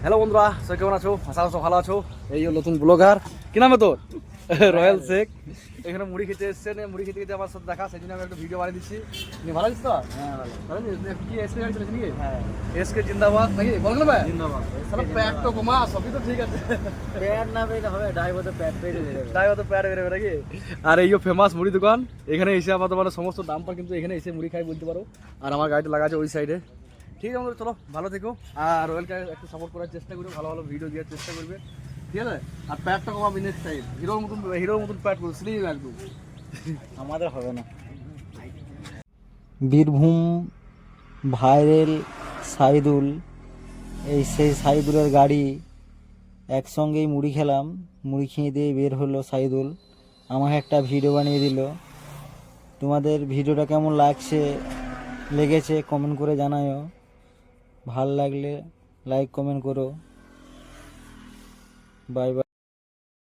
Hello বন্ধুরা, সবাই কেমন আছো? আশা করছো ভালো আছো। এই নতুন ব্লগার, কি নামে তোর? রয়্যাল শেখ। এখানে মুড়ি খেতে এসছে, মুড়ি খেতে খেতে আমার সাথে দেখা, সেই জন্য আমি একটা ভিডিও বানিয়ে দিচ্ছি। ভালো আছিস তো? হ্যাঁ ভালো। কি এসকে গাড়ি চলেছে নাকি? হ্যাঁ এসকে জিন্দাবাদ নাকি বল না ভাই? জিন্দাবাদ। প্যাক তো কমা, সবই তো ঠিক আছে। প্যাড না পেলে হবে, ড্রাইভার তো প্যাড পেয়ে যাবে। তাই হয়তো প্যাড বেরোবে নাকি? আর এই ফেমাস মুড়ি দোকান, এখানে এসে আমাদের মানে সমস্ত দাম পার, কিন্তু এখানে এসে মুড়ি খাই বলতে পারো। আর আমার গাড়িটা লাগা আছে ওই সাইডে। ঠিক আছে বন্ধু, চলো ভালো থেকো। আর রয়্যালকে একটু সাপোর্ট করার চেষ্টা করবে, ভালো ভালো ভিডিও দেওয়ার চেষ্টা করবে, ঠিক আছে? আর প্যাডটা কমাবি নেক্সট টাইম, হিরোর মতন প্যাড করবে, স্লিম একদম। আমাদের হবে না। বীরভূম ভাইরাল সাইদুল, সেই সাইদুলের গাড়ি, একসঙ্গেই মুড়ি খেলাম। মুড়ি খেয়ে দিয়ে বের হলো সাইদুল, আমাকে একটা ভিডিও বানিয়ে দিল। তোমাদের ভিডিওটা কেমন লেগেছে কমেন্ট করে জানাও। ভাল লাগলে লাইক কমেন্ট করো। Bye bye.